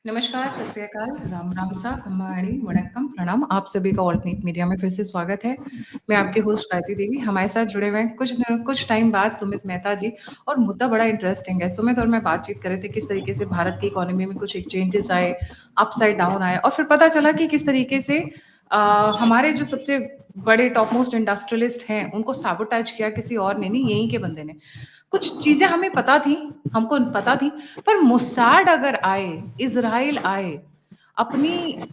नमस्कार, सत श्री अकाल, राम राम सा, खम्बाणी, वणक्कम, प्रणाम। आप सभी का ऑल्टरनेट मीडिया में फिर से स्वागत है। मैं आपकी होस्ट गायत्री देवी। हमारे साथ जुड़े हुए हैं कुछ टाइम बाद सुमित मेहता जी, और मुद्दा बड़ा इंटरेस्टिंग है। सुमित और मैं बातचीत कर रहे थे किस तरीके से भारत की इकोनॉमी में कुछ चेंजेस आए, अपसाइड डाउन आए, और फिर पता चला कि किस तरीके से हमारे जो सबसे बड़े टॉप मोस्ट इंडस्ट्रियलिस्ट हैं उनको सैबोटेज किया किसी और ने नहीं, यहीं के बंदे ने। कुछ चीजें हमें पता थी, हमको पता थी, पर मुसाड अगर आए, इजराइल आए, अपनी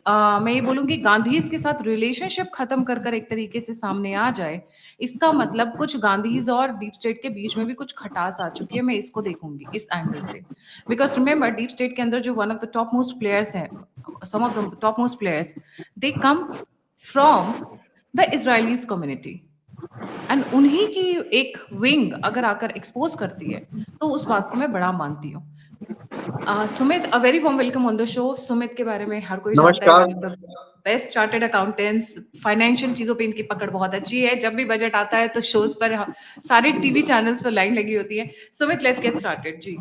मैं ये बोलूंगी गांधीज के साथ रिलेशनशिप खत्म कर कर एक तरीके से सामने आ जाए, इसका मतलब कुछ गांधीज और डीप स्टेट के बीच में भी कुछ खटास आ चुकी है। मैं इसको देखूंगी इस एंगल से, बिकॉज रिमेंबर डीप स्टेट के अंदर जो one of the top most players हैं, some of the top most players, they come from the Israelis community, and उन्हीं की एक विंग अगर आकर एक्सपोज करती है तो उस बात को मैं बड़ा मानती हूँ। Sumit, a very warm welcome on the show. Sumit के बारे में हर कोई जानता है, नमस्कार। One of the best chartered accountants. Financial चीजों पे इनकी पकड़ बहुत अच्छी है। जब भी बजट आता है तो शोज पर, सारे टीवी चैनल्स पर लाइन लगी होती है। सुमित, लेट्स गेट स्टार्टेड जी।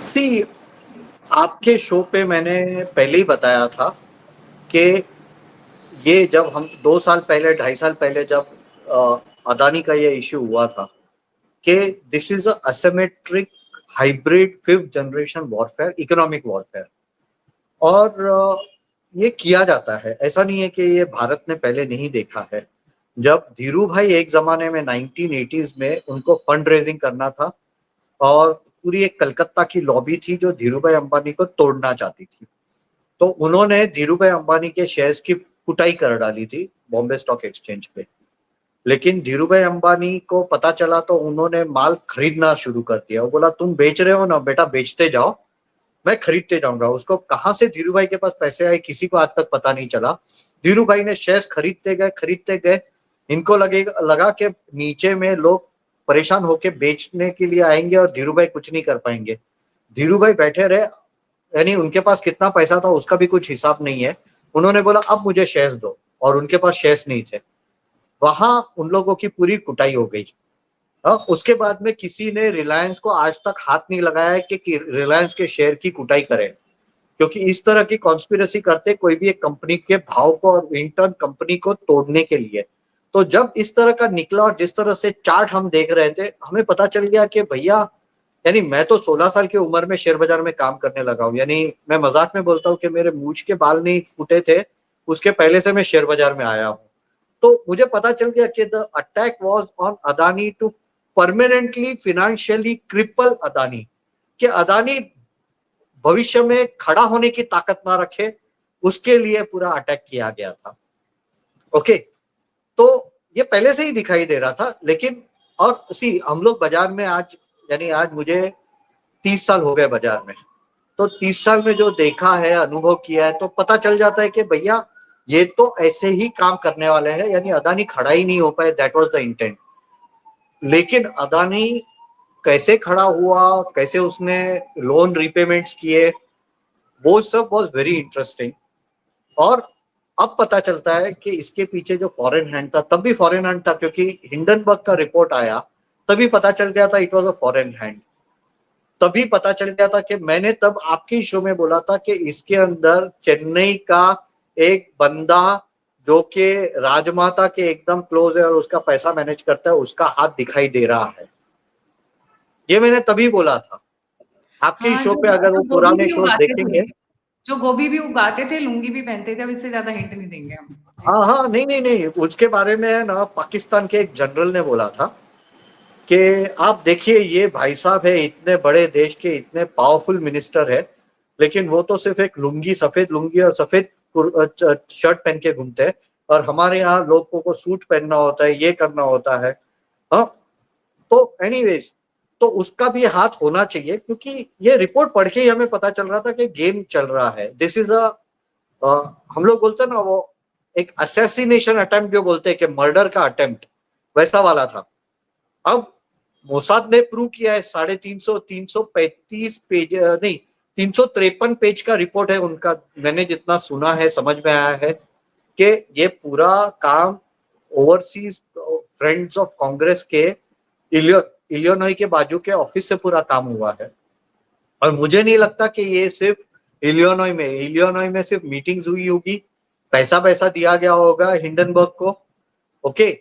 सी, आपके शो पे मैंने पहले ही बताया था कि ये जब हम 2 साल पहले 2.5 साल पहले जब अदानी का ये इश्यू हुआ था कि this is asymmetric hybrid fifth generation warfare, economic warfare. और ये किया जाता है, ऐसा नहीं है कि ये भारत ने पहले नहीं देखा है। जब धीरू भाई एक जमाने में 1980s में उनको फंड रेजिंग करना था, और पूरी एक कलकत्ता की लॉबी थी जो धीरू भाई अंबानी को तोड़ना चाहती थी, तो उन्होंने धीरू भाई अंबानी के शेयर्स की कुटाई कर डाली थी बॉम्बे स्टॉक एक्सचेंज पे। लेकिन धीरू भाई अंबानी को पता चला तो उन्होंने माल खरीदना शुरू कर दिया। वो बोला, तुम बेच रहे हो ना बेटा, बेचते जाओ, मैं खरीदते जाऊंगा। उसको कहां से धीरू भाई के पास पैसे आए किसी को आज तक पता नहीं चला। धीरू भाई ने शेयर्स खरीदते गए। इनको लगा कि नीचे में लोग परेशान होके बेचने के लिए आएंगे और धीरू भाई कुछ नहीं कर पाएंगे। धीरू भाई बैठे रहे, यानी उनके पास कितना पैसा था उसका भी कुछ हिसाब नहीं है। उन्होंने बोला अब मुझे शेयर्स दो, और उनके पास शेयर्स नहीं थे। वहां उन लोगों की पूरी कुटाई हो गई। उसके बाद में किसी ने रिलायंस को आज तक हाथ नहीं लगाया है कि रिलायंस के शेयर की कुटाई करें, क्योंकि इस तरह की कॉन्स्पिरेसी करते कोई भी एक कंपनी के भाव को और इंटर्न कंपनी को तोड़ने के लिए। तो जब इस तरह का निकला और जिस तरह से चार्ट हम देख रहे थे, हमें पता चल गया कि भैया, यानी मैं तो 16 साल की उम्र में शेयर बाजार में काम करने लगा हूँ। यानी मैं मजाक में बोलता हूँ कि मेरे मूछ के बाल नहीं फूटे थे उसके पहले से मैं शेयर बाजार में आया हूँ। तो मुझे पता चल गया कि the attack was on Adani to permanently financially cripple Adani, कि अदानी भविष्य में खड़ा होने की ताकत ना रखे, उसके लिए पूरा अटैक किया गया था। ओके, तो ये पहले से ही दिखाई दे रहा था। लेकिन और सी, हम लोग बाजार में आज, यानी आज मुझे 30 साल हो गए बाजार में, तो 30 साल में जो देखा है, अनुभव किया है, तो पता चल जाता है कि भैया ये तो ऐसे ही काम करने वाले हैं। यानी अदानी खड़ा ही नहीं हो पाए, दैट वाज द इंटेंट। लेकिन अदानी कैसे खड़ा हुआ, कैसे उसने लोन रिपेमेंट्स किए, वो सब वाज वेरी इंटरेस्टिंग। और अब पता चलता है कि इसके पीछे जो फॉरेन हैंड था, तब भी फॉरेन हैंड था क्योंकि हिंडनबर्ग का रिपोर्ट आया, तभी पता चल गया था it was a foreign hand. तभी पता चल गया था कि मैंने तब आपके शो में बोला था कि इसके अंदर चेन्नई का एक बंदा जो कि राजमाता के एकदम क्लोज है और उसका पैसा मैनेज करता है, उसका हाथ दिखाई दे रहा है। ये मैंने तभी बोला था। आपके हाँ, शो जो पे अगर वो जो गोभी पुराने भी शो उगाते थे, देखेंगे। जो गोभी भी उगाते थे, लुंगी भी पहनते थे। अब इससे ज्यादा हिंट नहीं देंगे हम जी। हाँ हाँ, नहीं नहीं नहीं, उसके बारे में है ना, पाकिस्तान के एक जनरल ने बोला था कि आप देखिए ये भाई साहब है, इतने बड़े देश के इतने पावरफुल मिनिस्टर है, लेकिन वो तो सिर्फ एक लुंगी, सफेद लुंगी और सफेद शर्ट पहन के घूमते हैं, और हमारे यहाँ लोगों को सूट पहनना होता है, ये करना होता है। हाँ, तो एनीवेज, तो उसका भी हाथ होना चाहिए, क्योंकि ये रिपोर्ट पढ़ के ही हमें पता चल रहा था कि गेम चल रहा है। दिस इज अ, हम लोग बोलते हैं ना वो, एक असैसिनेशन अटेम्प्ट जो बोलते हैं कि मर्डर का अटेम्प्ट, वैसा वाला था। अब मोसाद ने प्रूव किया है, 335 पेज नहीं, 353 पेज का रिपोर्ट है उनका। मैंने जितना सुना है, समझ में आया है कि ये पूरा काम ओवरसीज फ्रेंड्स ऑफ कांग्रेस के इलियोनॉय के बाजू के ऑफिस से पूरा काम हुआ है। और मुझे नहीं लगता कि ये सिर्फ इलियनॉय में सिर्फ मीटिंग्स हुई होगी, पैसा पैसा दिया गया होगा हिंडनबर्ग को, ओके,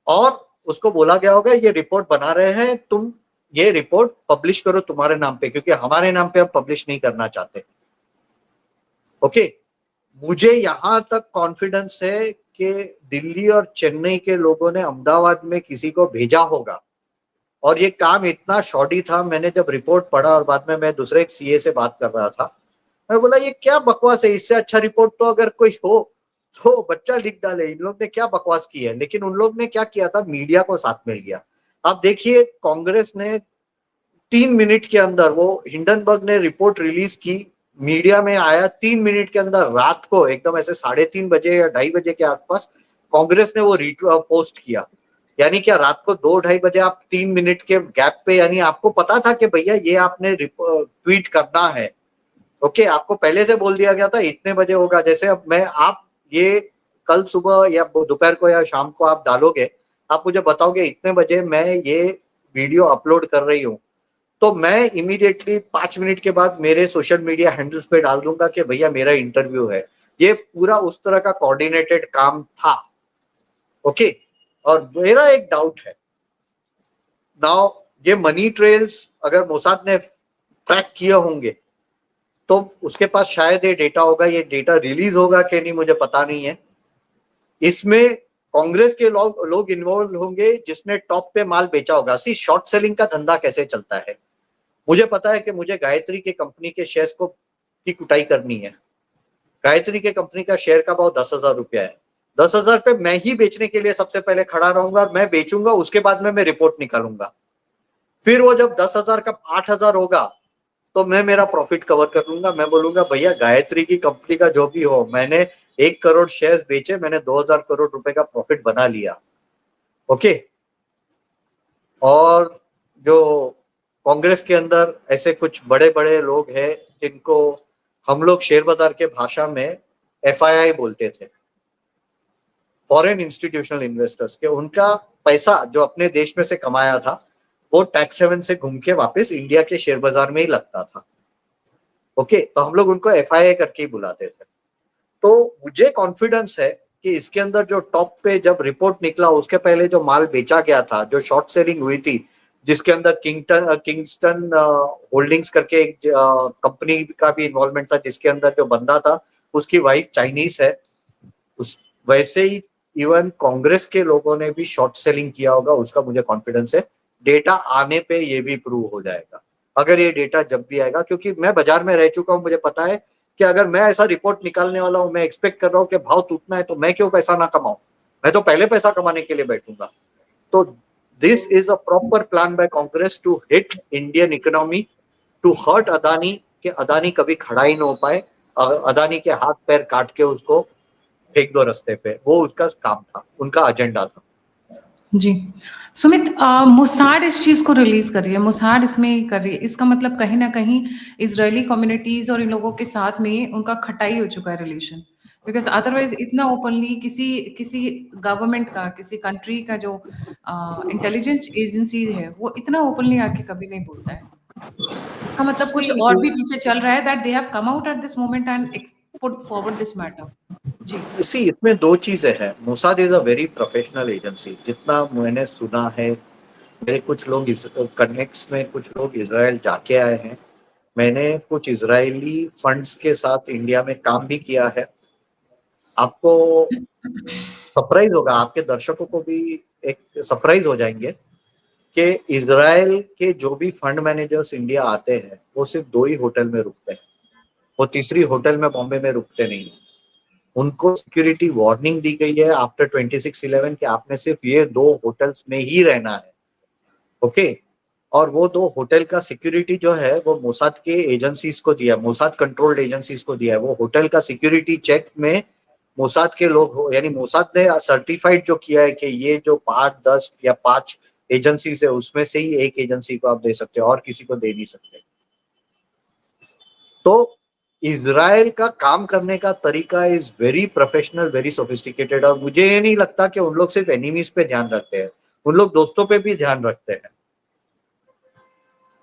और उसको बोला गया होगा ये रिपोर्ट बना रहे हैं, तुम ये रिपोर्ट पब्लिश करो तुम्हारे नाम पे, क्योंकि हमारे नाम पे हम पब्लिश नहीं करना चाहते, ओके। मुझे यहां तक कॉन्फिडेंस है कि दिल्ली और चेन्नई के लोगों ने अहमदाबाद में किसी को भेजा होगा, और ये काम इतना शॉर्टी था। मैंने जब रिपोर्ट पढ़ा और बाद में मैं दूसरे एक सीए से बात कर रहा था, मैं बोला ये क्या बकवास है, इससे अच्छा रिपोर्ट तो अगर कोई हो तो बच्चा लिख डाले, इन लोग ने क्या बकवास की है। लेकिन उन लोग ने क्या किया था, मीडिया को साथ में लिया। आप देखिए कांग्रेस ने 3 मिनट के अंदर, वो हिंडनबर्ग ने रिपोर्ट रिलीज की, मीडिया में आया 3 मिनट के अंदर, रात को एकदम ऐसे 3:30 बजे या 2:30 बजे के आसपास कांग्रेस ने वो पोस्ट किया। यानी क्या रात को 2-2:30 बजे आप 3 मिनट के गैप पे, यानी आपको पता था कि भैया ये आपने ट्वीट करना है, ओके, आपको पहले से बोल दिया गया था इतने बजे होगा। जैसे अब मैं, आप ये कल सुबह या दोपहर को या शाम को आप डालोगे, आप मुझे बताओगे इतने बजे मैं ये वीडियो अपलोड कर रही हूँ, तो मैं इमीडिएटली 5 मिनट के बाद मेरे सोशल मीडिया हैंडल्स पे डाल दूंगा कि भैया मेरा इंटरव्यू है। ये पूरा उस तरह का कोऑर्डिनेटेड काम था, ओके। और मेरा एक डाउट है नाउ, ये मनी ट्रेल्स अगर मोसाद ने ट्रैक किए होंगे तो उसके पास शायद ये डेटा होगा। ये डेटा रिलीज होगा कि नहीं मुझे पता नहीं है। इसमें कांग्रेस के लोग इन्वॉल्व होंगे जिसने टॉप पे माल बेचा होगा। सी शॉर्ट सेलिंग का धंधा कैसे चलता है, मुझे पता है कि मुझे गायत्री के कंपनी के शेयर्स को की कुटाई करनी है। गायत्री के कंपनी का शेयर का भाव 10,000 रुपया है। 10,000 पे मैं ही बेचने के लिए सबसे पहले खड़ा रहूंगा, मैं बेचूंगा, उसके बाद में मैं रिपोर्ट निकालूंगा। फिर वो जब 10,000 का 8,000 होगा तो मैं मेरा प्रॉफिट कवर कर लूंगा। मैं बोलूंगा भैया गायत्री की कंपनी का जो भी हो, मैंने 1 करोड़ शेयर्स बेचे, मैंने 2,000 करोड़ रुपए का प्रॉफिट बना लिया, ओके। और जो कांग्रेस के अंदर ऐसे कुछ बड़े बड़े लोग हैं जिनको हम लोग शेयर बाजार के भाषा में एफआईआई बोलते थे, फॉरेन इंस्टीट्यूशनल इन्वेस्टर्स के, उनका पैसा जो अपने देश में से कमाया था वो टैक्स हेवन से घूम के वापस इंडिया के शेयर बाजार में ही लगता था, ओके। तो हम लोग उनको एफआईआई करके ही बुलाते थे। तो मुझे कॉन्फिडेंस है कि इसके अंदर जो टॉप पे जब रिपोर्ट निकला, उसके पहले जो माल बेचा गया था, जो शॉर्ट सेलिंग हुई थी, जिसके अंदर किंगस्टन होल्डिंग्स करके एक कंपनी का भी इन्वॉल्वमेंट था, जिसके अंदर जो बंदा था उसकी वाइफ चाइनीज है, उस वैसे ही इवन कांग्रेस के लोगों ने भी शॉर्ट सेलिंग किया होगा, उसका मुझे कॉन्फिडेंस है। डेटा आने पे ये भी प्रूव हो जाएगा, अगर ये डेटा जब भी आएगा, क्योंकि मैं बाजार में रह चुका हूं, मुझे पता है कि अगर मैं ऐसा रिपोर्ट निकालने वाला हूं, मैं एक्सपेक्ट कर रहा हूं कि भाव टूटना है, तो मैं क्यों पैसा ना कमाऊं, मैं तो पहले पैसा कमाने के लिए बैठूंगा। तो this is a proper plan by Congress to hit Indian economy, to hurt Adani, कि अदानी कभी खड़ा ही ना हो पाए, अदानी के हाथ पैर काट के उसको फेंक दो रास्ते पे, वो उसका काम था, उनका एजेंडा था। जी। सुमित, मोसाड इस चीज़ को रिलीज़ कर रही है, मोसाड इसमें कर रही है, इसका मतलब कहीं न कहीं इज़राइली कम्युनिटीज़ और इन लोगों के साथ में उनका खटाई हो चुका है रिलेशन। बिकॉज़ अदरवाइज़ इतना ओपनली किसी किसी गवर्नमेंट का, किसी कंट्री का जो इंटेलिजेंस एजेंसी है, वो इतना ओपनली आके कभी नहीं बोलता है। इसका मतलब कुछ सी और भी पीछे चल रहा है, that they have come out at this moment and put forward this matter. जी। सी इसमें दो चीजें हैं। Mossad is a very professional agency, जितना मैंने सुना है। मेरे कुछ लोग कनेक्ट्स में कुछ लोग इजराइल जाके आए हैं। मैंने कुछ इजरायली फंड्स के साथ इंडिया में काम भी किया है। आपको सरप्राइज होगा, आपके दर्शकों को भी एक सरप्राइज हो जाएंगे कि इजराइल के जो भी फंड मैनेजर्स इंडिया आते हैं वो सिर्फ 2 ही होटल में रुकते हैं, वो तीसरी होटल में बॉम्बे में रुकते नहीं हैं। उनको सिक्योरिटी वार्निंग दी गई है आफ्टर 26/11 कि आपने सिर्फ ये 2 होटल्स में ही रहना है, ओके। और वो 2 होटल का सिक्योरिटी जो है वो मोसाद के एजेंसीज को दिया, मोसाद कंट्रोल्ड एजेंसीज को दिया है। वो होटल का सिक्योरिटी चेक में मोसाद के लोग हो, यानी मोसाद ने सर्टिफाइड जो किया है कि ये जो 5, 10 या 5 एजेंसीज है उसमें से ही एक एजेंसी को आप दे सकते हो और किसी को दे नहीं सकते। तो इजराइल का काम करने का तरीका is very professional, very sophisticated. और मुझे ये नहीं लगता कि उन लोग सिर्फ एनिमीज पे ध्यान रखते हैं, उन लोग दोस्तों पे भी ध्यान रखते हैं।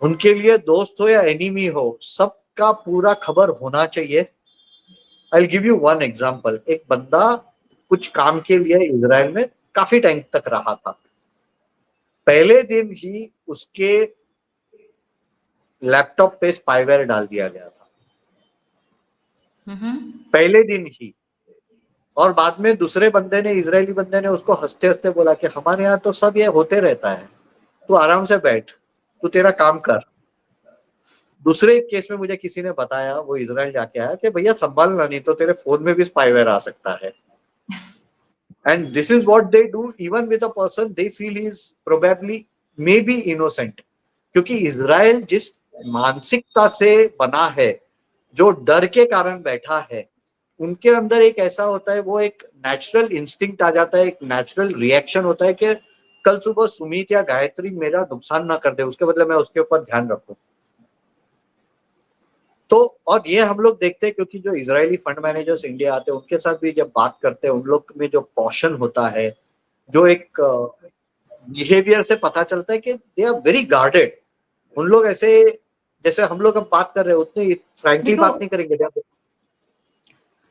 उनके लिए दोस्त हो या एनिमी हो, सब का पूरा खबर होना चाहिए। I give you one example. एक बंदा कुछ काम के लिए इजराइल में काफी टाइम तक रहा था। पहले दिन ही उसके लैपटॉप पे स्पाईवेयर डाल दिया गया था, पहले दिन ही। और बाद में दूसरे बंदे ने, इजरायली बंदे ने उसको हंसते हंसते बोला कि हमारे यहाँ तो सब ये होते रहता है, तू आराम से बैठ, तू तेरा काम कर। दूसरे केस में मुझे किसी ने बताया, वो इजराइल जाके आया, कि भैया संभालना, नहीं तो तेरे फोन में भी स्पाईवेयर आ सकता है। And this is what they do even with a person they feel is probably may be innocent. क्योंकि इजराइल जिस मानसिकता से बना है, जो डर के कारण बैठा है, उनके अंदर एक ऐसा होता है, वो एक नेचुरल इंस्टिंक्ट आ जाता है, एक नेचुरल रिएक्शन होता है कि कल सुबह सुमित या गायत्री मेरा नुकसान ना कर दे, उसके बदले मैं उसके ऊपर ध्यान रखूं। तो और ये हम लोग देखते हैं, क्योंकि जो इजरायली फंड मैनेजर्स इंडिया आते हैं, उनके साथ भी जब बात करते हैं, उन लोग में जो कॉशन होता है, जो एक बिहेवियर से पता चलता है कि दे आर वेरी गार्डेड। उन लोग ऐसे, जैसे हम लोग अब बात कर रहे हैं, उतनी फ्रैंकली देखो, बात नहीं करेंगे। तो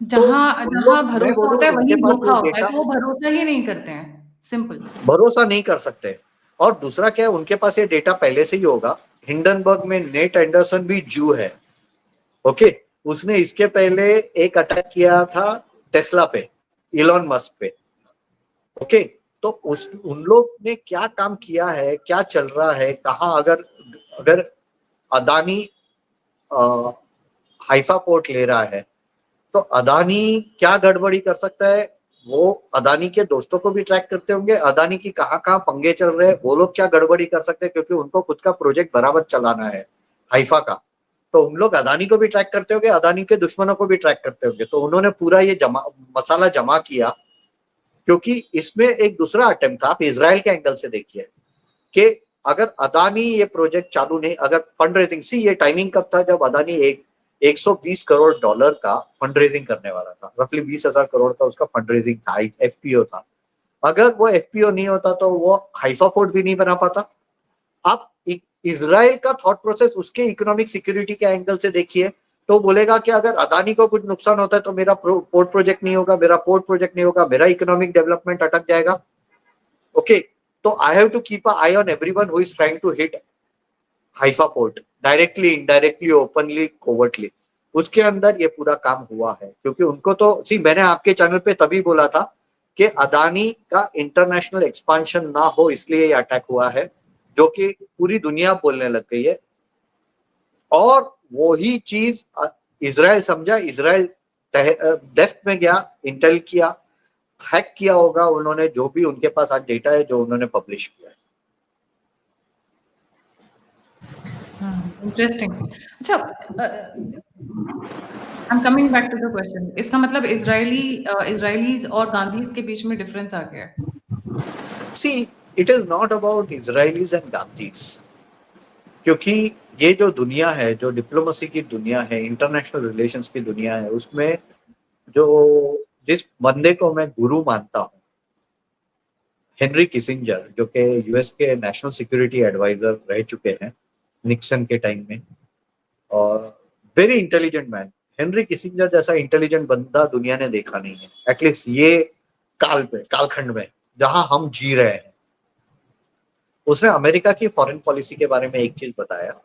जहाँ उन जहाँ लोग, मैं भरोसा बोलूं, होता है उनके वहीं पास धोखा ये होता है, डेटा, तो वो भरोसा ही नहीं करते हैं, सिंपल। भरोसा नहीं कर सकते। और दूसरा क्या है, उनके पास ये डेटा पहले से ही होगा। हिंडनबर्ग में नेट एंडरसन भी जू है, ओके। उसने इसके पहले एक अटैक किया था टेस्ला पे, इलॉन मस्क पे, ओके। तो उस उन लोग ने क्या काम किया है, क्या चल रहा है, कहाँ, अगर अगर अदानी हाइफा पोर्ट ले रहा है, तो अदानी क्या गड़बड़ी कर सकता है, वो अदानी के दोस्तों को भी ट्रैक करते होंगे। अदानी की कहाँ कहाँ पंगे चल रहे हैं, वो लोग क्या गड़बड़ी कर सकते हैं, क्योंकि उनको खुद का प्रोजेक्ट बराबर चलाना है, हाइफा का। तो उन लोग अदानी को भी ट्रैक करते होंगे, अदानी के दुश्मनों को भी ट्रैक करते होंगे। तो उन्होंने पूरा ये मसाला जमा किया। क्योंकि इसमें एक दूसरा अटेम्प्ट था, आप इसराइल के एंगल से देखिए, कि अगर अदानी ये प्रोजेक्ट चालू नहीं, अगर फंड रेजिंग, सी ये टाइमिंग कब था, जब अदानी 120 करोड़ डॉलर का फंड रेजिंग करने वाला था, रफली 20,000 करोड़ का उसका फंड रेजिंग था, एक एफपीओ था। अगर वो एफपीओ नहीं होता तो वो हाइफा पोर्ट भी नहीं बना पाता। आप इसराइल का थॉट प्रोसेस उसके इकोनॉमिक सिक्योरिटी के एंगल से देखिए, तो बोलेगा कि अगर अदानी को कुछ नुकसान होता है तो मेरा पोर्ट प्रोजेक्ट नहीं होगा, मेरा पोर्ट प्रोजेक्ट नहीं होगा, मेरा इकोनॉमिक डेवलपमेंट अटक जाएगा, ओके। तो I have to keep a eye on everyone who is trying to hit Haifa port, directly, indirectly, openly, covertly. उसके अंदर ये पूरा काम हुआ है, क्योंकि उनको तो, सी मैंने आपके चैनल पे तभी बोला था कि अदानी का इंटरनेशनल एक्सपांशन ना हो, इसलिए ये अटैक हुआ है, जो कि पूरी दुनिया बोलने लग गई है। और वही चीज इसराइल समझा, इसराइल डेप्थ में गया, इंटेल किया, हैक किया होगा उन्होंने, जो भी उनके पास आज डेटा है, जो उन्होंने पब्लिश किया है। इंटरेस्टिंग। अच्छा, I am coming back to the question. इसका मतलब इजरायलीज और गांधीज के बीच में डिफरेंस आ गया है। See, it is not about Israelis and Gandhis. क्योंकि ये जो दुनिया है, जो डिप्लोमेसी की दुनिया है, इंटरनेशनल रिलेशंस की दुनिया है, उसमें जो, जिस बंदे को मैं गुरु मानता हूँ, हेनरी किसिंजर, जो कि यूएस के नेशनल सिक्योरिटी एडवाइजर रह चुके हैं निक्सन के टाइम में, और very intelligent man. Henry Kissinger जैसा इंटेलिजेंट बंदा दुनिया ने देखा नहीं है, एटलीस्ट ये कालखंड में जहां हम जी रहे हैं। उसने अमेरिका की फॉरेन पॉलिसी के बारे में एक चीज बताया,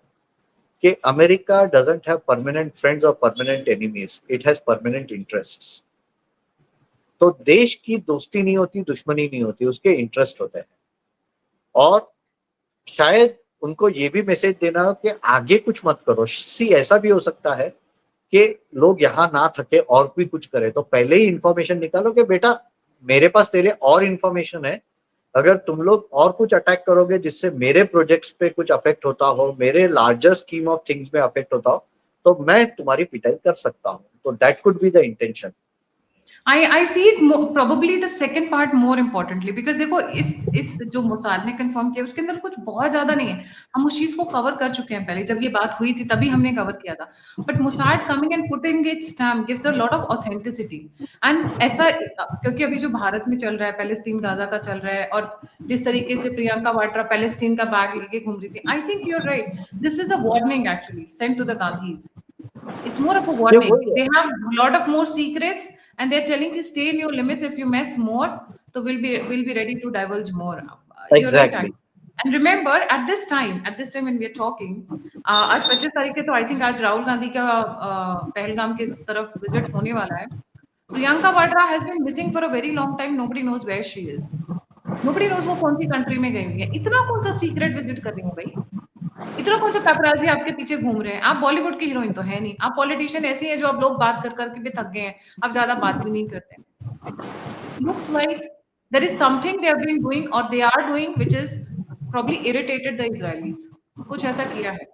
कि America doesn't have permanent friends और permanent enemies, it has permanent interests. तो देश की दोस्ती नहीं होती, दुश्मनी नहीं होती, उसके इंटरेस्ट होते हैं। और शायद उनको ये भी मैसेज देना हो कि आगे कुछ मत करो। सी, ऐसा भी हो सकता है कि लोग यहाँ ना थके और भी कुछ करे, तो पहले ही इंफॉर्मेशन निकालो कि बेटा मेरे पास तेरे और इंफॉर्मेशन है, अगर तुम लोग और कुछ अटैक करोगे जिससे मेरे प्रोजेक्ट्स पे कुछ अफेक्ट होता हो, मेरे लार्जर स्कीम ऑफ थिंग्स में अफेक्ट होता हो, तो मैं तुम्हारी पिटाई कर सकता हूँ। तो that could be the intention. I see it probably the second part more importantly, because देखो इस जो मोसाद ने कंफर्म किया उसके अंदर कुछ बहुत ज्यादा नहीं है। हम उस चीज को कवर कर चुके हैं पहले, जब ये बात हुई थी तभी हमने कवर किया था। But Mossad coming and putting it's stamp gives a lot of authenticity. And ऐसा क्योंकि अभी जो भारत में चल रहा है, पैलेस्टीन गाजा का चल रहा है, और जिस तरीके से प्रियंका वाड्रा पैलेस्टीन का बैग लेके घूम रही थी, I think you are right, this is a warning actually sent to the Gandhis. It's more of a ये warning. वही है। They have a lot of more secrets, and they're telling you stay in your limits. If you mess more, so we'll be ready to divulge more. You're right, exactly. and remember at this time when we are talking, आज 25 तारीख है तो I think आज राहुल गांधी का पहलगाम की तरफ visit होने वाला है. Priyanka Vadra has been missing for a very long time. Nobody knows where she is. Nobody knows वो कौन सी कंट्री में गई हुई है. इतना कौन सा सीक्रेट विजिट कर रही है भाई. इतना कौन सा पेपराज़ी आपके पीछे घूम रहे हैं? आप बॉलीवुड की हीरोइन तो है नहीं। आप पॉलिटिशियन ऐसी हैं जो अब लोग बात कर के भी थक गए हैं। अब ज़्यादा बात भी नहीं करते। Looks like there is something they have been doing or they are doing which is probably irritated the Israelis. कुछ ऐसा किया है।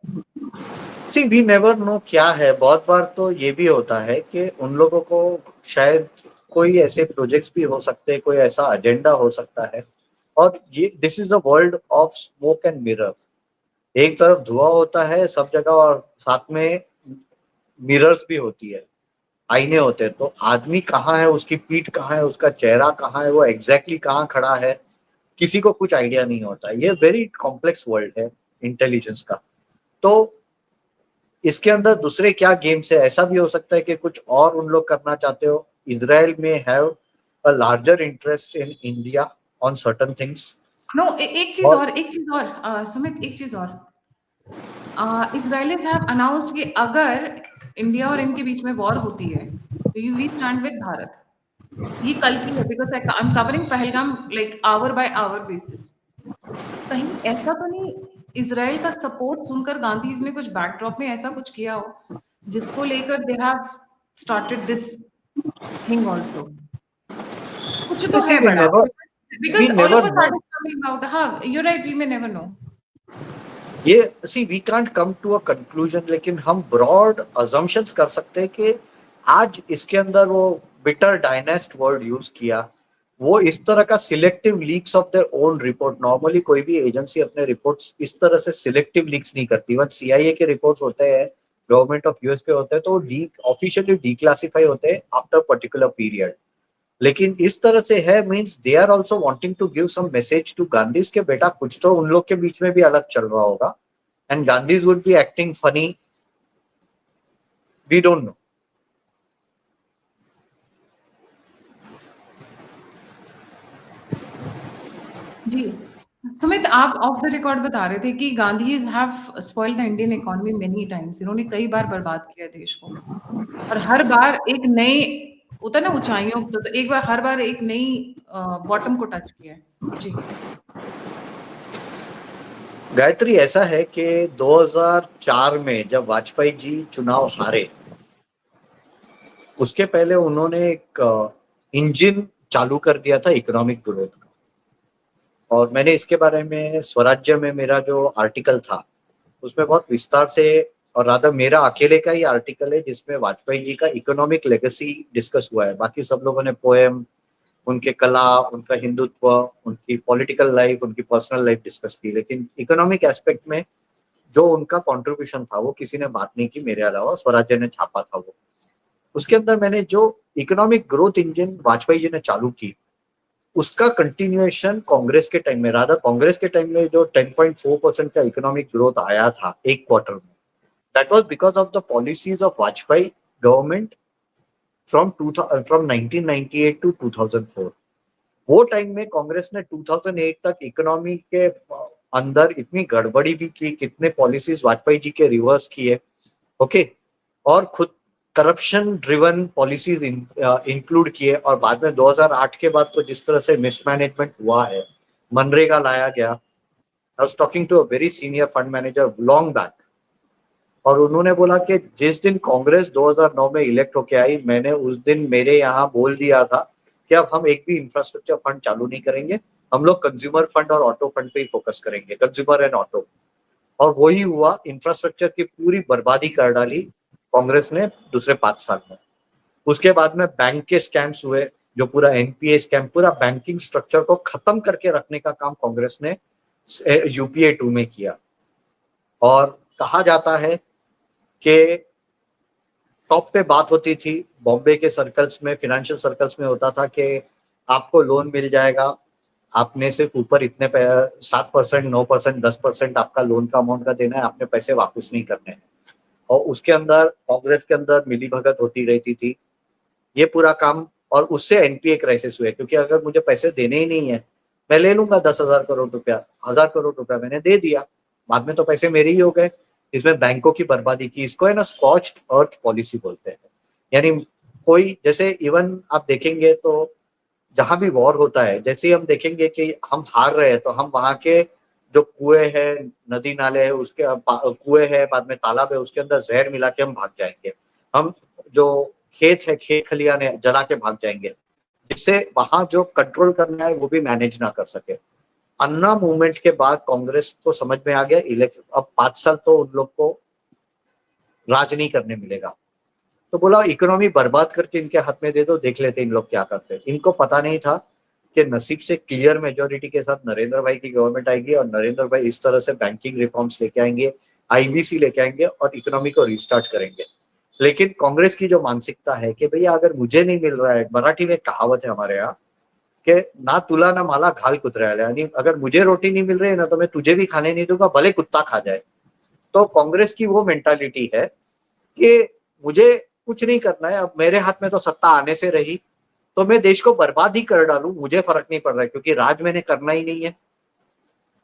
सी वी नेवर नो क्या है। बहुत बार तो ये भी होता है कि उन लोगों को शायद कोई ऐसे प्रोजेक्ट्स भी हो सकते हैं, कोई ऐसा एजेंडा हो सकता है। और ये this is the world of smoke and mirrors. एक तरफ धुआं होता है सब जगह और साथ में मिरर्स भी होती है, आईने होते हैं। तो आदमी कहाँ है, उसकी पीठ कहाँ है, उसका चेहरा कहाँ है, वो एग्जैक्टली कहाँ खड़ा है, किसी को कुछ आइडिया नहीं होता। ये वेरी कॉम्प्लेक्स वर्ल्ड है इंटेलिजेंस का। तो इसके अंदर दूसरे क्या गेम्स है, ऐसा भी हो सकता है कि कुछ और उन लोग करना चाहते हो। इजराइल में have a larger interest in India on certain things. No एक चीज़ और सुमित एक चीज़ और। इज़राइलिस हैव अनाउंस्ड कि अगर इंडिया और इनके बीच में वॉर होती है, तो वी स्टैंड विद भारत। ये कल की है because I am covering Pahalgam like hour by hour basis. कहीं ऐसा तो नहीं इज़राइल का सपोर्ट सुनकर गांधीज़ ने कुछ बैकड्रॉप में ऐसा कुछ किया हो, जिसको लेकर they have started this thing also? कुछ तो सी है वी बड़ा never we because all of never a no. Sudden coming out हाँ, you are right we may never know. ये see we can't come to a conclusion, लेकिन हम broad assumptions कर सकते हैं कि आज इसके अंदर वो बिटर डायनेस्ट वर्ड यूज किया। वो इस तरह का selective leaks of their own report. Normally कोई भी एजेंसी अपने रिपोर्ट्स इस तरह से सिलेक्टिव लीक्स नहीं करती। इवन सीआईए के रिपोर्ट्स होते हैं, गवर्नमेंट ऑफ यूएस के होते हैं, तो वो ऑफिशियली डीक्लासिफाई होते हैं आफ्टर पर्टिकुलर पीरियड। लेकिन इस तरह से है means they are also wanting to give some message to Gandhis के बेटा कुछ तो उन लोग के बीच में भी अलग चल रहा होगा, and Gandhis would be acting funny, we don't know. जी। सुमित आप ऑफ द रिकॉर्ड बता रहे थे कि Gandhis have spoiled the Indian economy many times. इन्होंने कई बार बर्बाद किया है देश को और हर बार एक नई होता है ना ऊँचाइयों तो एक बार हर बार एक नई बॉटम को टच किया है। जी। गायत्री ऐसा है कि 2004 में जब वाजपेयी जी चुनाव हारे, उसके पहले उन्होंने एक इंजन चालू कर दिया था इकोनॉमिक ग्रोथ का। और मैंने इसके बारे में स्वराज्य में मेरा जो आर्टिकल था उसमें बहुत विस्तार से, और राधा मेरा अकेले का ही आर्टिकल है जिसमें वाजपेयी जी का इकोनॉमिक लेगेसी डिस्कस हुआ है। बाकी सब लोगों ने पोएम, उनके कला, उनका हिंदुत्व, उनकी पॉलिटिकल लाइफ, उनकी पर्सनल लाइफ डिस्कस की, लेकिन इकोनॉमिक एस्पेक्ट में जो उनका कंट्रीब्यूशन था वो किसी ने बात नहीं की मेरे अलावा। स्वराज्य ने छापा था वो। उसके अंदर मैंने जो economic growth engine Vajpayee ji ने चालू की उसका कंटिन्यूएशन कांग्रेस के टाइम में, राधा कांग्रेस के टाइम में जो 10.4% का इकोनॉमिक ग्रोथ आया था एक क्वार्टर में, that was because of the policies of Vajpayee government from 1998 to 2004। वो टाइम में कांग्रेस ने 2008 तक इकोनॉमी के अंदर इतनी गड़बड़ी भी की, कितने पॉलिसीज वाजपेयी जी के रिवर्स किए, ओके, और खुद करप्शन ड्रिवन पॉलिसीज इंक्लूड किए। और बाद में 2008 के बाद तो जिस तरह से मिसमैनेजमेंट हुआ है, मनरेगा लाया गया। I was talking to a very senior fund manager long back, और उन्होंने बोला कि जिस दिन कांग्रेस 2009 में इलेक्ट होके आई, मैंने उस दिन मेरे यहाँ बोल दिया था कि अब हम एक भी इंफ्रास्ट्रक्चर फंड चालू नहीं करेंगे, हम लोग कंज्यूमर फंड और ऑटो फंड पे ही फोकस करेंगे, कंज्यूमर एंड ऑटो। और वही हुआ, इंफ्रास्ट्रक्चर की पूरी बर्बादी कर डाली कांग्रेस ने दूसरे 5 साल में। उसके बाद में बैंक के स्कैम्स हुए, जो पूरा एनपीए स्कैम, पूरा बैंकिंग स्ट्रक्चर को खत्म करके रखने का काम कांग्रेस ने यूपीए 2 में किया। और कहा जाता है कि टॉप पे बात होती थी बॉम्बे के सर्कल्स में, फाइनेंशियल सर्कल्स में होता था कि आपको लोन मिल जाएगा, आपने सिर्फ ऊपर इतने 7%, 9%, 10% आपका लोन का अमाउंट का देना है, आपने पैसे वापस नहीं करने हैं। और उसके अंदर कांग्रेस के अंदर मिलीभगत होती रहती थी, ये पूरा काम। और उससे एनपीए क्राइसिस हुए, क्योंकि अगर मुझे पैसे देने ही नहीं है, मैं ले लूंगा 10,000 करोड़ रुपया, 1,000 करोड़ रुपया मैंने दे दिया, बाद में तो पैसे मेरे ही हो गए। इसमें बैंकों की बर्बादी की, इसको है ना स्कॉच्ड अर्थ पॉलिसी बोलते हैं। यानी कोई, जैसे इवन आप देखेंगे तो जहां भी वॉर होता है, जैसे ही हम देखेंगे कि हम हार रहे हैं, तो हम वहां के जो कुएं है, नदी नाले है, उसके कुएं है, बाद में तालाब है, उसके अंदर जहर मिला के हम भाग जाएंगे। हम जो खेत है, खेत खलियान है, जला के भाग जाएंगे, जिससे वहां जो कंट्रोल करना है वो भी मैनेज ना कर सके। अन्ना मूवमेंट के बाद कांग्रेस को समझ में आ गया, इलेक्शन अब 5 साल तो उन लोग को राज नहीं करने मिलेगा, तो बोला इकोनॉमी बर्बाद करके इनके हाथ में दे दो, देख लेते इन लोग क्या करते हैं। इनको पता नहीं था कि नसीब से क्लियर मेजोरिटी के साथ नरेंद्र भाई की गवर्नमेंट आएगी, और नरेंद्र भाई इस तरह से बैंकिंग रिफॉर्म्स लेके आएंगे, आईबीसी लेके आएंगे और इकोनॉमी को रिस्टार्ट करेंगे। लेकिन कांग्रेस की जो मानसिकता है कि भैया अगर मुझे नहीं मिल रहा है, मराठी में कहावत है हमारे यहाँ कि ना तुला ना माला घाल कुतऱ्याला, यानी अगर मुझे रोटी नहीं मिल रही है ना, तो मैं तुझे भी खाने नहीं दूंगा, भले कुत्ता खा जाए। तो कांग्रेस की वो मेंटालिटी है कि मुझे कुछ नहीं करना है, अब मेरे हाथ में तो सत्ता आने से रही, तो मैं देश को बर्बाद ही कर डालूं, मुझे फर्क नहीं पड़ रहा है, क्योंकि राज मैंने करना ही नहीं है।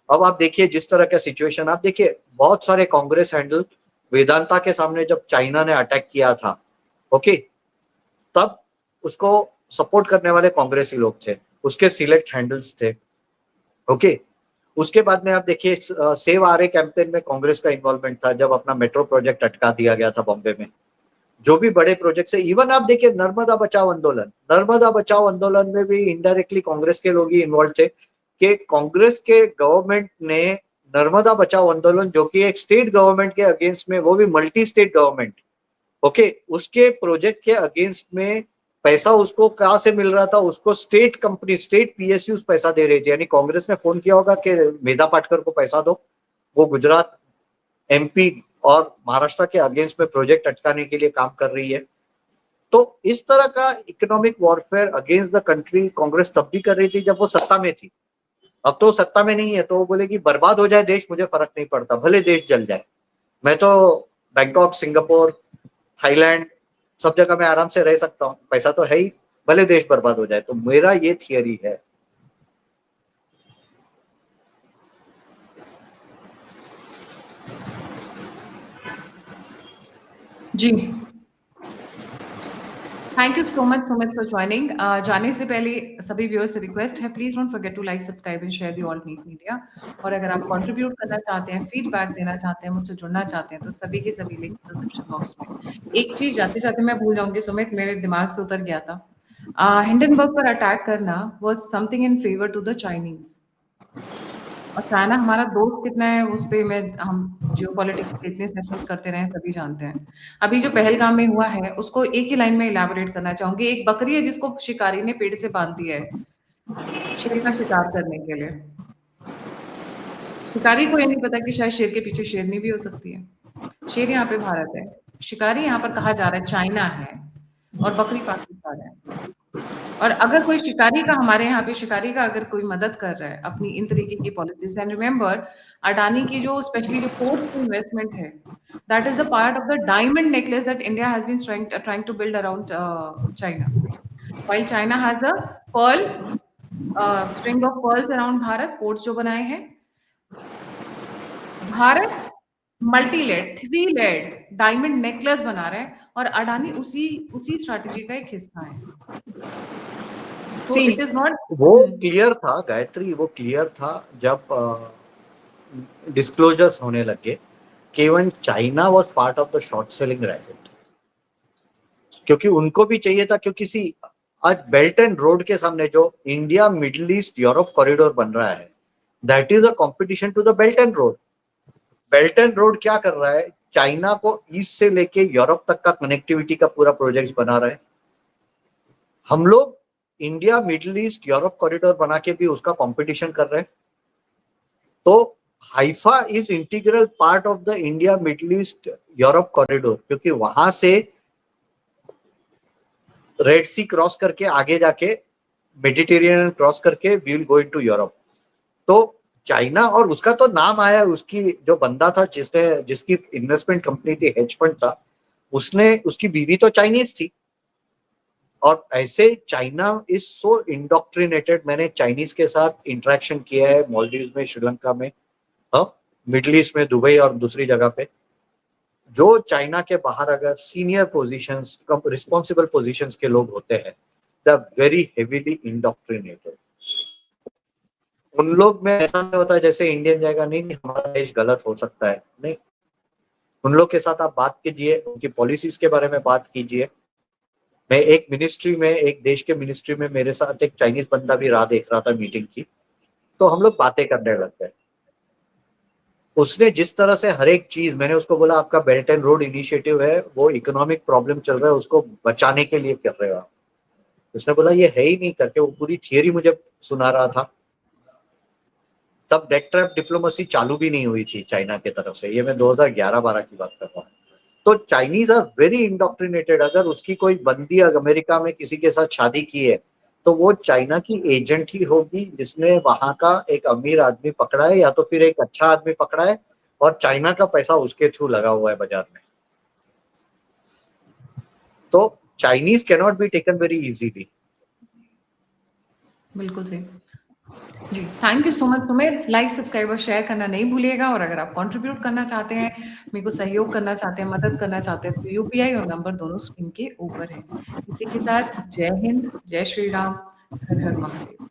अब आप देखिए जिस तरह का सिचुएशन, आप देखिए बहुत सारे कांग्रेस हैंडल वेदांता के सामने जब चाइना ने अटैक किया था, ओके, तब उसको सपोर्ट करने वाले कांग्रेसी लोग थे, उसके सिलेक्ट हैंडल्स थे, ओके। उसके बाद में आप देखिए सेव आरए कैंपेन में कांग्रेस का इन्वॉल्वमेंट था, जब अपना मेट्रो प्रोजेक्ट अटका दिया गया था बॉम्बे में। जो भी बड़े प्रोजेक्ट है, इवन आप देखिए नर्मदा बचाओ आंदोलन में भी इनडायरेक्टली कांग्रेस के लोग ही इन्वॉल्व थे, कि कांग्रेस के गवर्नमेंट ने नर्मदा बचाओ आंदोलन, जो कि एक स्टेट गवर्नमेंट के अगेंस्ट में, वो भी मल्टी स्टेट गवर्नमेंट, ओके, उसके प्रोजेक्ट के अगेंस्ट में पैसा उसको कहां से मिल रहा था, उसको स्टेट कंपनी, स्टेट पीएसयू पैसा दे रही थी। यानी कांग्रेस ने फोन किया होगा कि मेधा पाटकर को पैसा दो, वो गुजरात, एमपी और महाराष्ट्र के अगेंस्ट में प्रोजेक्ट अटकाने के लिए काम कर रही है। तो इस तरह का economic warfare against the country Congress तब भी कर रही थी जब वो सत्ता में थी। अब तो सत्ता में नहीं है, तो वो बोलेगी बर्बाद हो जाए देश, मुझे फर्क नहीं पड़ता, भले देश जल जाए, मैं तो बैंकॉक, सिंगापुर, थाईलैंड, सब जगह मैं आराम से रह सकता हूँ, पैसा तो है ही, भले देश बर्बाद हो जाए। तो मेरा ये थियरी है। जी, thank you so much Sumit for joining. जाने से पहले सभी व्यूअर्स से रिक्वेस्ट है, please don't forget to like, subscribe and share the all neat media. और अगर आप कंट्रीब्यूट करना चाहते हैं, फीडबैक देना चाहते हैं, मुझसे जुड़ना चाहते हैं, तो सभी के सभी लिंक्स डिस्क्रिप्शन बॉक्स में। एक चीज जाते जाते मैं भूल जाऊंगी सुमित, मेरे दिमाग से उतर गया था। हिंडनबर्ग पर अटैक करना was something in favour to the Chinese. और चाइना हमारा दोस्त कितना है उस पे मैं हम जियोपॉलिटिक्स के इतने सेशंस करते रहे हैं, सभी जानते हैं। अभी जो पहलगाम में हुआ है उसको एक ही लाइन में इलैबोरेट करना चाहूंगी। एक बकरी है जिसको शिकारी ने पेड़ से बांध दिया है शेर का शिकार करने के लिए। शिकारी को ये नहीं पता कि शायद शेर के पीछे शेरनी भी हो सकती है। शेर यहाँ पे भारत है, शिकारी यहाँ पर कहा जा रहा है चाइना है, और बकरी पाकिस्तान है। और अगर कोई शिकारी का, हमारे यहाँ पे शिकारी का अगर कोई मदद कर रहा है अपनी इन तरीके की पॉलिसीज, एंड रिमेंबर अडानी की जो स्पेशली जो पोर्ट्स की इन्वेस्टमेंट है, that is a part of the diamond necklace that India has been trying to build around China, while China has a pearl string of pearls around Bharat, ports जो बनाए हैं। Bharat multi layered, three layered diamond necklace बना रहा है, और अडानी उसी उसी strategy का एक हिस्सा है। तो सी, इट इज नॉट। वो क्लियर था गायत्री, वो क्लियर था जब डिस्क्लोजर्स होने लगे कि even China was part of the short selling racket, क्योंकि उनको भी चाहिए था। क्योंकि सी, आज बेल्ट एंड रोड के सामने जो India Middle East Europe corridor बन रहा है, that is a competition to the belt and road. Belt and road क्या कर रहा है, चाइना को ईस्ट से लेके यूरोप तक का कनेक्टिविटी का पूरा प्रोजेक्ट बना रहा है। हम लोग India Middle East Europe corridor बना के भी उसका कंपटीशन कर रहे हैं। तो Haifa is integral part of the India Middle East Europe corridor, क्योंकि वहां से रेड सी क्रॉस करके आगे जाके मेडिटेरियन क्रॉस करके we will go into Europe. तो चाइना, और उसका तो नाम आया, उसकी जो बंदा था जिसकी इन्वेस्टमेंट कंपनी थी, हेज फंड था, उसकी बीवी तो चाइनीज थी। और ऐसे चाइना इज सो इंडोक्ट्रिनेटेड। मैंने चाइनीज के साथ इंटरेक्शन किया है मालदीव में, श्रीलंका में, मिडल ईस्ट में, दुबई और दूसरी जगह पे। जो चाइना के बाहर अगर सीनियर पोजीशंस, रिस्पॉन्सिबल पोजीशंस के लोग होते हैं, दे आर वेरी हेवीली इंडोक्ट्रिनेटेड। उन लोग में ऐसा नहीं होता जैसे इंडियन जाएगा, नहीं नहीं हमारा देश गलत हो सकता है, नहीं। उन लोग के साथ आप बात कीजिए, उनकी पॉलिसीज के बारे में बात कीजिए। मैं एक देश के मिनिस्ट्री में मेरे साथ एक चाइनीज बंदा भी राह देख रहा था मीटिंग की, तो हम लोग बातें करने लग गए। उसने जिस तरह से हर एक चीज, मैंने उसको बोला आपका बेल्ट एंड रोड इनिशिएटिव है, वो इकोनॉमिक प्रॉब्लम चल रहा है, उसको बचाने के लिए कर रहे हो आप। उसने बोला ये है ही नहीं करके, वो पूरी थियरी मुझे सुना रहा था। तब डेट ट्रैप डिप्लोमेसी चालू भी नहीं हुई थी चाइना की तरफ से, ये मैं 2011-12 की बात कर रहा हूँ। तो चाइनीज आर वेरी इंडोक्ट्रिनेटेड। अगर उसकी कोई बंदी अमेरिका में किसी के साथ शादी की है, तो वो चाइना की एजेंट ही होगी जिसने वहां का एक अमीर आदमी पकड़ा है, या तो फिर एक अच्छा आदमी पकड़ा है, और चाइना का पैसा उसके थ्रू लगा हुआ है बाजार में। तो Chinese can not be taken very easily. बिल्कुल सही। जी, thank you so much Sumit. Like, subscribe और शेयर करना नहीं भूलिएगा। और अगर आप कंट्रीब्यूट करना चाहते हैं, मेरे को सहयोग करना चाहते हैं, मदद करना चाहते हैं, तो यूपीआई और नंबर दोनों स्क्रीन के ऊपर है। इसी के साथ जय हिंद, जय श्री राम, हर हर महादेव।